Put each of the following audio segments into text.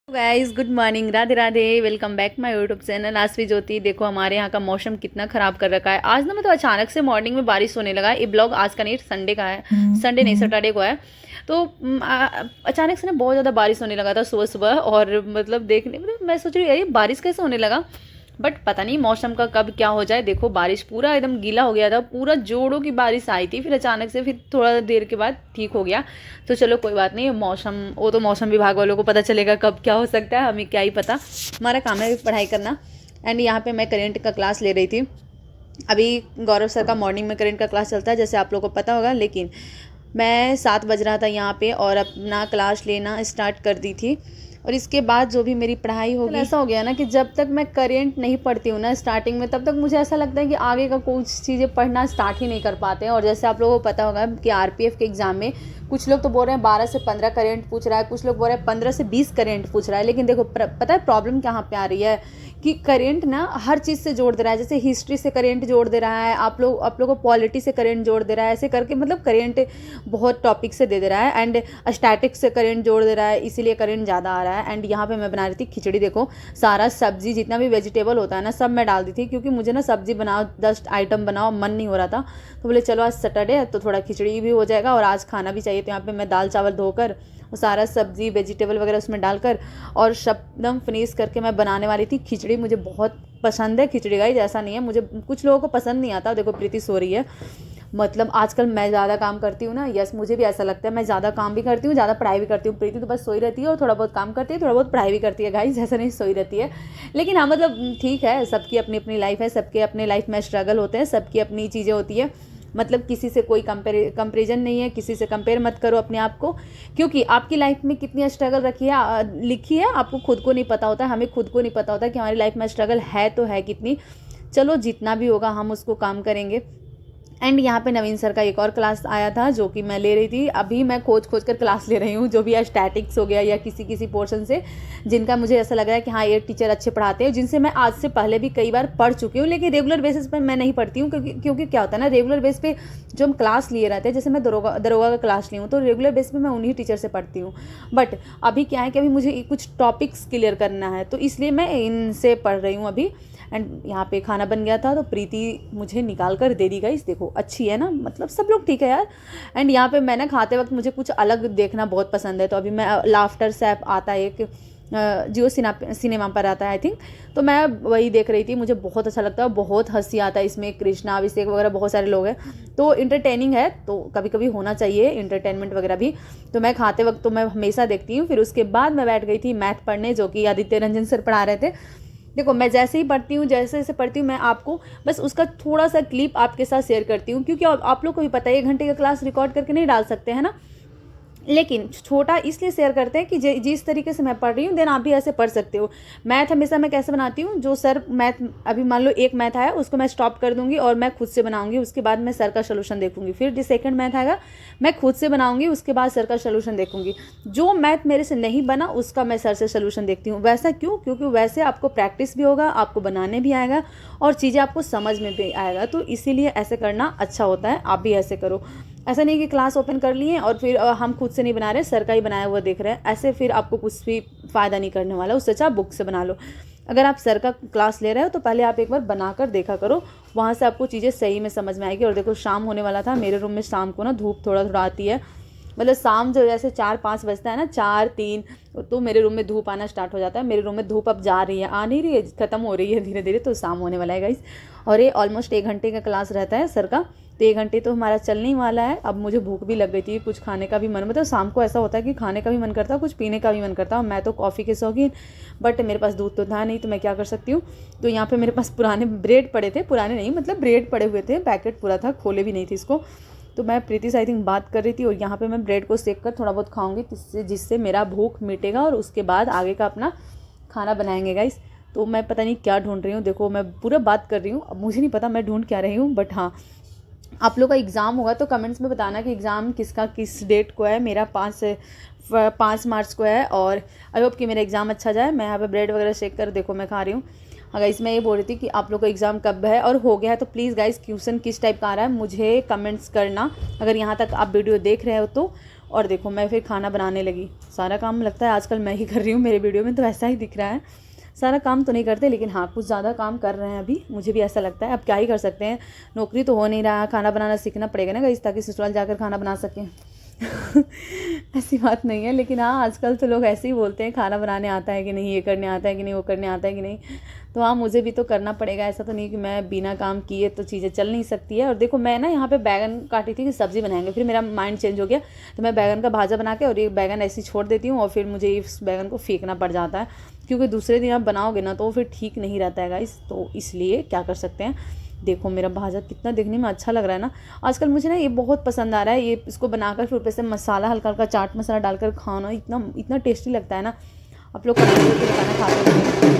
Guys good morning, Radhe Radhe. Welcome back my YouTube channel Aasvi Jyoti. देखो हमारे यहाँ का मौसम कितना ख़राब कर रखा है। आज ना मैं तो अचानक से मॉर्निंग में बारिश होने लगा है। ये ब्लॉग आज का नहीं, संडे का है। संडे नहीं, सैटरडे को है। तो अचानक से ना बहुत ज़्यादा बारिश होने लगा था सुबह सुबह। और मतलब देखने मतलब मैं सोच रही हूँ ये बारिश कैसे होने लगा, बट पता नहीं मौसम का कब क्या हो जाए। देखो बारिश पूरा एकदम गीला हो गया था, पूरा जोड़ों की बारिश आई थी, फिर अचानक से फिर थोड़ा देर के बाद ठीक हो गया। तो चलो कोई बात नहीं, मौसम वो तो मौसम विभाग वालों को पता चलेगा कब क्या हो सकता है, हमें क्या ही पता। हमारा काम है पढ़ाई करना। एंड यहाँ पे मैं करेंट का क्लास ले रही थी। अभी गौरव सर का मॉर्निंग में करेंट का क्लास चलता है, जैसे आप लोगों को पता होगा। लेकिन मैं 7 बज रहा था यहाँ पे और अपना क्लास लेना स्टार्ट कर दी थी। और इसके बाद जो भी मेरी पढ़ाई होगी, ऐसा हो गया ना कि जब तक मैं करेंट नहीं पढ़ती हूँ ना स्टार्टिंग में, तब तक मुझे ऐसा लगता है कि आगे का कुछ चीज़ें पढ़ना स्टार्ट ही नहीं कर पाते हैं। और जैसे आप लोगों को पता होगा कि आरपीएफ के एग्ज़ाम में कुछ लोग तो बोल रहे हैं 12 से 15 करेंट पूछ रहा है, कुछ लोग बोल रहे हैं 15 से 20 करेंट पूछ रहा है। लेकिन देखो पता है प्रॉब्लम कहाँ पे आ रही है कि करेंट ना हर चीज़ से जोड़ दे रहा है। जैसे हिस्ट्री से करेंट जोड़ दे रहा है, आप लोग को पॉलिटी से करेंट जोड़ दे रहा है, ऐसे करके मतलब करेंट बहुत टॉपिक से दे दे रहा है। एंड स्टैटिक्स से करेंट जोड़ दे रहा है, इसीलिए करेंट ज़्यादा आ रहा है। एंड यहाँ पे मैं बना रही थी खिचड़ी। देखो सारा सब्जी जितना भी वेजिटेबल होता है ना सब मैं डाल दी थी, क्योंकि मुझे ना सब्जी बनाओ 10 आइटम बनाओ मन नहीं हो रहा था। तो बोले चलो आज सैटरडे है तो थोड़ा खिचड़ी भी हो जाएगा और आज खाना भी चाहिए। तो यहाँ पे मैं दाल चावल धोकर वो सारा सब्जी वेजिटेबल वगैरह उसमें डालकर और शबनम फिनिश करके मैं बनाने वाली थी खिचड़ी। मुझे बहुत पसंद है खिचड़ी, गाइस ऐसा नहीं है मुझे कुछ लोगों को पसंद नहीं आता। देखो प्रीति सो रही है, मतलब आजकल मैं ज़्यादा काम करती हूँ ना, यस मुझे भी ऐसा लगता है। मैं ज़्यादा काम भी करती हूँ, ज़्यादा पढ़ाई भी करती हूँ। प्रीति तो बस सोई रहती है और थोड़ा बहुत काम करती है, थोड़ा बहुत पढ़ाई भी करती है गाइस, ऐसा नहीं सोई रहती है। लेकिन हाँ मतलब ठीक है, सबकी अपनी अपनी लाइफ है, सबके अपने लाइफ में स्ट्रगल होते हैं, सबकी अपनी चीज़ें होती है। मतलब किसी से कोई कंपेरिजन नहीं है, किसी से कंपेयर मत करो अपने आप को, क्योंकि आपकी लाइफ में कितनी स्ट्रगल रखी है लिखी है आपको खुद को नहीं पता होता है। हमें खुद को नहीं पता होता कि हमारी लाइफ में स्ट्रगल है तो है कितनी। चलो जितना भी होगा हम उसको काम करेंगे। एंड यहाँ पे नवीन सर का एक और क्लास आया था जो कि मैं ले रही थी। अभी मैं खोज खोज कर क्लास ले रही हूँ, जो भी स्टैटिक्स हो गया या किसी किसी पोर्शन से जिनका मुझे ऐसा लग रहा है कि हाँ ये टीचर अच्छे पढ़ाते हैं, जिनसे मैं आज से पहले भी कई बार पढ़ चुकी हूँ। लेकिन रेगुलर बेसिस पर मैं नहीं पढ़ती हूँ, क्योंकि क्या होता है ना, रेगुलर बेस पे जो हम क्लास लिए रहते हैं, जैसे मैं दरोगा का क्लास ली हूँ तो रेगुलर बेस पे मैं उन्हीं टीचर से पढ़ती हूँ। बट अभी क्या है कि अभी मुझे कुछ टॉपिक्स क्लियर करना है, तो इसलिए मैं इनसे पढ़ रही हूँ अभी। एंड यहाँ पे खाना बन गया था तो प्रीति मुझे निकाल कर दे दी। गाइस देखो अच्छी है ना, मतलब सब लोग ठीक है यार। एंड यहाँ पे मैं ना खाते वक्त मुझे कुछ अलग देखना बहुत पसंद है, तो अभी मैं लाफ्टर सैप आता है एक जियो सिनेमा पर आता है आई थिंक, तो मैं वही देख रही थी। मुझे बहुत अच्छा लगता है, बहुत हंसी आता है इसमें। कृष्णा अभिषेक वगैरह बहुत सारे लोग हैं, तो इंटरटेनिंग है, तो कभी कभी होना चाहिए इंटरटेनमेंट वगैरह भी। तो मैं खाते वक्त तो मैं हमेशा देखती हूँ। फिर उसके बाद मैं बैठ गई थी मैथ पढ़ने, जो कि आदित्य रंजन सर पढ़ा रहे थे। देखो मैं जैसे ही पढ़ती हूँ, जैसे जैसे पढ़ती हूँ, मैं आपको बस उसका थोड़ा सा क्लिप आपके साथ शेयर करती हूँ, क्योंकि आप लोग को भी पता है 1 घंटे का क्लास रिकॉर्ड करके नहीं डाल सकते हैं ना। लेकिन छोटा इसलिए शेयर करते हैं कि जिस तरीके से मैं पढ़ रही हूँ देन आप भी ऐसे पढ़ सकते हो। मैथ हमेशा मैं कैसे बनाती हूँ, जो सर मैथ अभी मान लो एक मैथ आया उसको मैं स्टॉप कर दूंगी और मैं खुद से बनाऊंगी, उसके बाद मैं सर का सोल्यूशन देखूंगी। फिर जो सेकंड मैथ आएगा मैं खुद से बनाऊंगी, उसके बाद सर का सोल्यूशन देखूंगी। जो मैथ मेरे से नहीं बना उसका मैं सर से सोल्यूशन देखती हूँ। वैसा क्यों? क्योंकि वैसे आपको प्रैक्टिस भी होगा, आपको बनाने भी आएगा और चीज़ें आपको समझ में भी आएगा। तो इसीलिए ऐसे करना अच्छा होता है, आप भी ऐसे करो। ऐसा नहीं कि क्लास ओपन कर लिए और फिर हम खुद से नहीं बना रहे, सर का ही बनाया हुआ देख रहे हैं, ऐसे फिर आपको कुछ भी फ़ायदा नहीं करने वाला। उससे अच्छा बुक से बना लो। अगर आप सर का क्लास ले रहे हो तो पहले आप एक बार बनाकर देखा करो, वहाँ से आपको चीज़ें सही में समझ में आएगी। और देखो शाम होने वाला था, मेरे रूम में शाम को ना धूप थोड़ा थोड़ा आती है, मतलब शाम जो जैसे 4-5 बजता है ना, 4-3, तो मेरे रूम में धूप आना स्टार्ट हो जाता है। मेरे रूम में धूप अब जा रही है, आ नहीं रही है, ख़त्म हो रही है धीरे धीरे, तो शाम होने वाला है गाइस। और ये ऑलमोस्ट 1 घंटे का क्लास रहता है सर का, तो 1 घंटे तो हमारा चलने ही वाला है। अब मुझे भूख भी लग गई थी, कुछ खाने का भी मन, मतलब शाम को ऐसा होता है कि खाने का भी मन करता है, कुछ पीने का भी मन करता है। मैं तो कॉफ़ी के शौकीन, बट मेरे पास दूध तो था नहीं, तो मैं क्या कर सकती हूँ। तो यहाँ पे मेरे पास पुराने ब्रेड पड़े थे, पुराने नहीं मतलब ब्रेड पड़े हुए थे, पैकेट पूरा था, खोले भी नहीं थे इसको। तो मैं प्रीति से आई थिंक बात कर रही थी और यहाँ पे मैं ब्रेड को सेक कर थोड़ा बहुत खाऊंगी, जिससे मेरा भूख मिटेगा और उसके बाद आगे का अपना खाना बनाएंगे गाइस। तो मैं पता नहीं क्या ढूंढ रही हूँ, देखो मैं पूरा बात कर रही हूँ, अब मुझे नहीं पता मैं ढूंढ क्या रही हूँ। बट हाँ, आप लोग का एग्ज़ाम होगा तो कमेंट्स में बताना कि एग्ज़ाम किसका किस डेट को है। मेरा 5 मार्च को है और आई होप कि मेरा एग्ज़ाम अच्छा जाए। मैं यहाँ पे ब्रेड वगैरह शेक कर देखो मैं खा रही हूँ। हाँ गाइस, मैं ये बोल रही थी कि आप लोग का एग्ज़ाम कब है और हो गया है तो प्लीज़ गाइस क्वेश्चन किस टाइप का आ रहा है मुझे कमेंट्स करना, अगर यहाँ तक आप वीडियो देख रहे हो तो। और देखो मैं फिर खाना बनाने लगी। सारा काम लगता है आजकल मैं ही कर रही हूँ, मेरे वीडियो में तो ऐसा ही दिख रहा है। सारा काम तो नहीं करते, लेकिन हाँ कुछ ज़्यादा काम कर रहे हैं अभी, मुझे भी ऐसा लगता है। अब क्या ही कर सकते हैं, नौकरी तो हो नहीं रहा, खाना बनाना सीखना पड़ेगा ना गाइस, ताकि ससुराल जाकर खाना बना सकें। ऐसी बात नहीं है, लेकिन हाँ आजकल तो लोग ऐसे ही बोलते हैं खाना बनाने आता है कि नहीं, ये करने आता है कि नहीं, वो करने आता है कि नहीं। तो हाँ मुझे भी तो करना पड़ेगा, ऐसा तो नहीं कि मैं बिना काम किए तो चीज़ें चल नहीं सकती है। और देखो मैं ना यहाँ पे बैगन काटी थी कि सब्ज़ी बनाएंगे, फिर मेरा माइंड चेंज हो गया, तो मैं बैगन का भाजा बना के और ये बैगन ऐसे ही छोड़ देती हूँ, और फिर मुझे इस बैगन को फेंकना पड़ जाता है, क्योंकि दूसरे दिन आप बनाओगे ना तो फिर ठीक नहीं रहता है गाइस। तो इसलिए क्या कर सकते हैं। देखो मेरा भाजा कितना देखने में अच्छा लग रहा है ना। आजकल मुझे ना ये बहुत पसंद आ रहा है, ये इसको बनाकर फिर ऊपर से मसाला हल्का हल्का चाट मसाला डालकर खाना इतना इतना टेस्टी लगता है ना। आप लोग कमेंट करके बताना खाते हैं।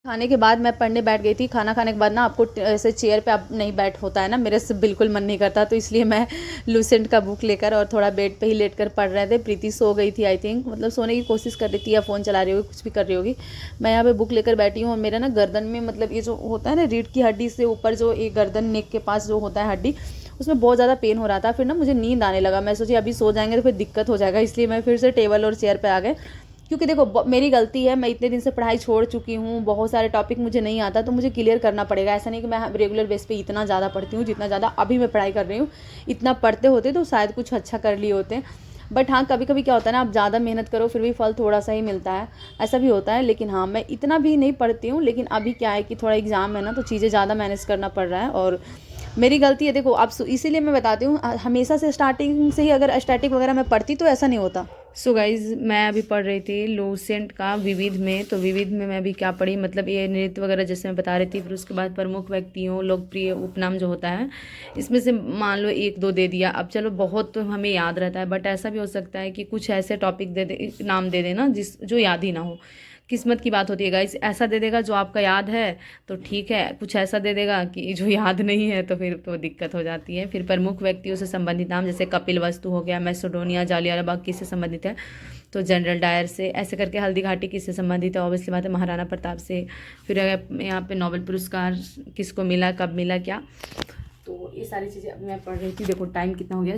खाने के बाद मैं पढ़ने बैठ गई थी। खाना खाने के बाद ना आपको ऐसे चेयर पे अब नहीं बैठ होता है ना, मेरे से बिल्कुल मन नहीं करता, तो इसलिए मैं लूसेंट का बुक लेकर और थोड़ा बेड पे ही लेट कर पढ़ रहे थे। प्रीति सो गई थी आई थिंक, मतलब सोने की कोशिश कर रही थी या फ़ोन चला रही होगी, कुछ भी कर रही होगी। मैं यहाँ पे बुक लेकर बैठी हूँ, और मेरा ना गर्दन में मतलब ये जो होता है ना रीढ़ की हड्डी से ऊपर जो एक गर्दन नेक के पास जो होता है हड्डी, उसमें बहुत ज़्यादा पेन हो रहा था। फिर ना मुझे नींद आने लगा, मैं सोची अभी सो जाएंगे तो फिर दिक्कत हो जाएगा, इसलिए मैं फिर से टेबल और चेयर पर आ गए। क्योंकि देखो मेरी गलती है, मैं इतने दिन से पढ़ाई छोड़ चुकी हूँ, बहुत सारे टॉपिक मुझे नहीं आता, तो मुझे क्लियर करना पड़ेगा। ऐसा नहीं कि मैं रेगुलर बेस पे इतना ज़्यादा पढ़ती हूँ जितना ज़्यादा अभी मैं पढ़ाई कर रही हूँ। इतना पढ़ते होते तो शायद कुछ अच्छा कर लिए होते हैं। बट हाँ कभी कभी क्या होता है ना, आप ज़्यादा मेहनत करो फिर भी फल थोड़ा सा ही मिलता है, ऐसा भी होता है। लेकिन हाँ मैं इतना भी नहीं पढ़ती हूँ, लेकिन अभी क्या है कि थोड़ा एग्ज़ाम है ना, तो चीज़ें ज़्यादा मैनेज करना पड़ रहा है, और मेरी गलती है। देखो अब इसीलिए मैं बताती हूँ, हमेशा से स्टार्टिंग से ही अगर स्टैटिक वगैरह मैं पढ़ती तो ऐसा नहीं होता। सो गाइज मैं अभी पढ़ रही थी लूसेंट का विविध में। तो विविध में मैं अभी क्या पढ़ी, मतलब ये नृत्य वगैरह जैसे मैं बता रही थी, फिर उसके बाद प्रमुख व्यक्तियों लोकप्रिय उपनाम जो होता है, इसमें से मान लो एक दो दे दिया। अब चलो बहुत तो हमें याद रहता है, बट ऐसा भी हो सकता है कि कुछ ऐसे टॉपिक दे दे, नाम दे देना जिस जो याद ही ना हो। किस्मत की बात होती है गाइस, ऐसा दे देगा जो आपका याद है तो ठीक है, कुछ ऐसा दे देगा कि जो याद नहीं है तो फिर तो दिक्कत हो जाती है। फिर प्रमुख व्यक्तियों से संबंधित नाम, जैसे कपिल वस्तु हो गया, मैसेडोनिया, जालियावाला बाग किससे संबंधित है, तो जनरल डायर से, ऐसे करके हल्दी घाटी किससे संबंधित है, ऑब्वियसली बात है महाराणा प्रताप से। फिर यहाँ पे नोबेल पुरस्कार किसको मिला, कब मिला, क्या, तो ये सारी चीज़ें अभी मैं पढ़ रही थी। देखो टाइम कितना हो गया,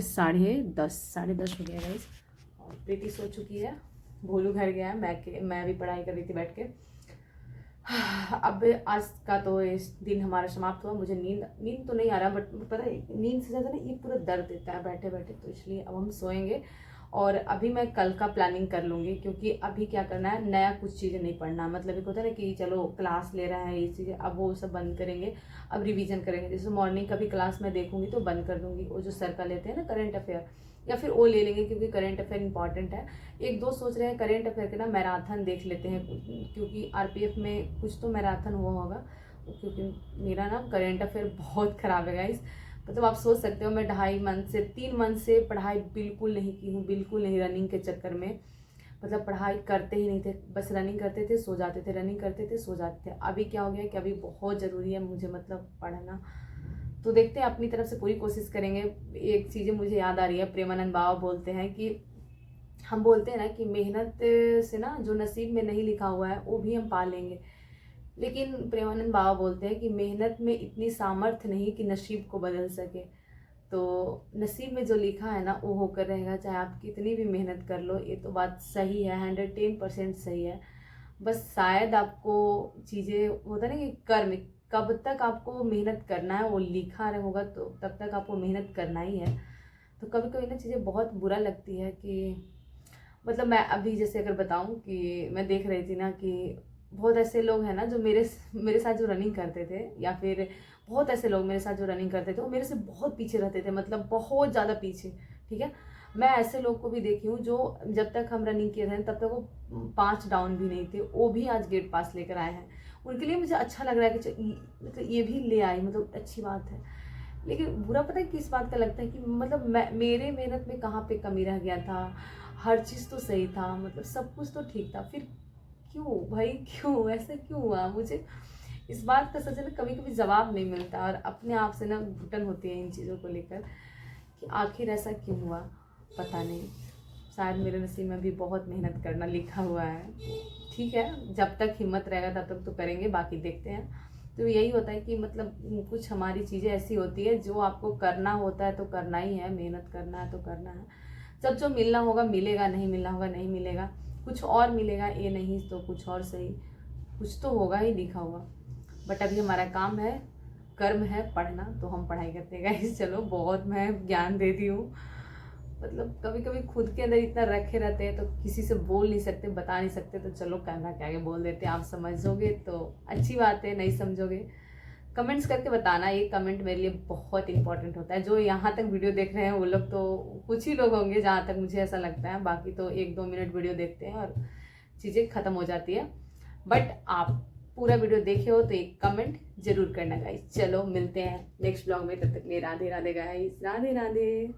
10:30 हो गया गाइस, और प्रीति सो चुकी है, भोलू घर गया है, मैं भी पढ़ाई कर रही थी बैठ के। अब आज का तो इस दिन हमारा समाप्त हुआ। मुझे नींद तो नहीं आ रहा, बट पता है नींद से ज़्यादा ना ये पूरा दर्द देता है बैठे बैठे, तो इसलिए अब हम सोएंगे। और अभी मैं कल का प्लानिंग कर लूँगी, क्योंकि अभी क्या करना है, नया कुछ चीज़ें नहीं पढ़ना। मतलब एक होता है ना कि चलो क्लास ले रहा है ये चीज़ें, अब वो सब बंद करेंगे, अब रिवीजन करेंगे। जैसे मॉर्निंग का भी क्लास मैं देखूँगी तो बंद कर दूँगी, वो जो सर का लेते हैं ना करंट अफेयर, या फिर वो ले लेंगे, क्योंकि करंट अफेयर इंपॉर्टेंट है। एक दोस्त सोच रहे हैं करंट अफेयर के ना मैराथन देख लेते हैं, क्योंकि आरपीएफ में कुछ तो मैराथन हुआ होगा, क्योंकि मेरा ना करंट अफेयर बहुत ख़राब है गाइस। मतलब आप सोच सकते हो, मैं 2.5 मंथ से 3 मंथ से पढ़ाई बिल्कुल नहीं की हूँ, बिल्कुल नहीं, रनिंग के चक्कर में। मतलब पढ़ाई करते ही नहीं थे, बस रनिंग करते थे सो जाते थे, रनिंग करते थे सो जाते थे। अभी क्या हो गया कि अभी बहुत ज़रूरी है मुझे मतलब पढ़ना, तो देखते हैं, अपनी तरफ से पूरी कोशिश करेंगे। एक चीज़ें मुझे याद आ रही है, प्रेमानंद बाबा बोलते हैं कि हम बोलते हैं ना कि मेहनत से ना जो नसीब में नहीं लिखा हुआ है वो भी हम पा लेंगे, लेकिन प्रेमानंद बाबा बोलते हैं कि मेहनत में इतनी सामर्थ्य नहीं कि नसीब को बदल सके। तो नसीब में जो लिखा है ना वो होकर रहेगा, चाहे आप कितनी भी मेहनत कर लो। ये तो बात सही है, 110% सही है। बस शायद आपको चीज़ें होता है ना कि कर्म, कब तक आपको मेहनत करना है वो लिखा होगा तो तब तक आपको मेहनत करना ही है। तो कभी कभी ना चीज़ें बहुत बुरा लगती है कि मतलब मैं अभी जैसे अगर बताऊं कि मैं देख रही थी ना कि बहुत ऐसे लोग हैं ना जो मेरे साथ जो रनिंग करते थे, या फिर बहुत ऐसे लोग मेरे साथ जो रनिंग करते थे वो मेरे से बहुत पीछे रहते थे, मतलब बहुत ज़्यादा पीछे। ठीक है, मैं ऐसे लोग को भी देखी हूँ जो जब तक हम रनिंग किए थे तब तक वो 5 डाउन भी नहीं थे, वो भी आज गेट पास लेकर आए हैं। उनके लिए मुझे अच्छा लग रहा है कि मतलब ये भी ले आई, मतलब अच्छी बात है। लेकिन बुरा पता है किस बात का लगता है कि मतलब मेरे मेहनत में कहाँ पे कमी रह गया था। हर चीज़ तो सही था, मतलब सब कुछ तो ठीक था, फिर क्यों भाई, क्यों ऐसा क्यों हुआ। मुझे इस बात का सच में कभी कभी जवाब नहीं मिलता, और अपने आप से ना घुटन होती है इन चीज़ों को लेकर कि आखिर ऐसा क्यों हुआ, पता नहीं। शायद मेरे नसीब में भी बहुत मेहनत करना लिखा हुआ है। ठीक है, जब तक हिम्मत रहेगा तब तक तो करेंगे, बाकी देखते हैं। तो यही होता है कि मतलब कुछ हमारी चीज़ें ऐसी होती है जो आपको करना होता है तो करना ही है, मेहनत करना है तो करना है। जब जो मिलना होगा मिलेगा, नहीं मिलना होगा नहीं मिलेगा, कुछ और मिलेगा, ये नहीं तो कुछ और सही, कुछ तो होगा ही लिखा हुआ। बट अभी हमारा काम है, कर्म है पढ़ना, तो हम पढ़ाई करते हैं गाइस। चलो बहुत मैं ज्ञान देती हूँ, मतलब कभी कभी खुद के अंदर इतना रखे रहते हैं तो किसी से बोल नहीं सकते, बता नहीं सकते, तो चलो कैमरा के आगे बोल देते हैं। आप समझोगे तो अच्छी बात है, नहीं समझोगे कमेंट्स करके बताना। ये कमेंट मेरे लिए बहुत इंपॉर्टेंट होता है। जो यहाँ तक वीडियो देख रहे हैं वो लोग तो कुछ ही लोग होंगे जहाँ तक मुझे ऐसा लगता है, बाकी तो 1-2 मिनट वीडियो देखते हैं और चीज़ें ख़त्म हो जाती है। बट आप पूरा वीडियो देखे हो तो एक कमेंट जरूर करना गाइस। चलो मिलते हैं नेक्स्ट ब्लॉग में, तब तक के लिए राधे राधे गाइस, राधे राधे।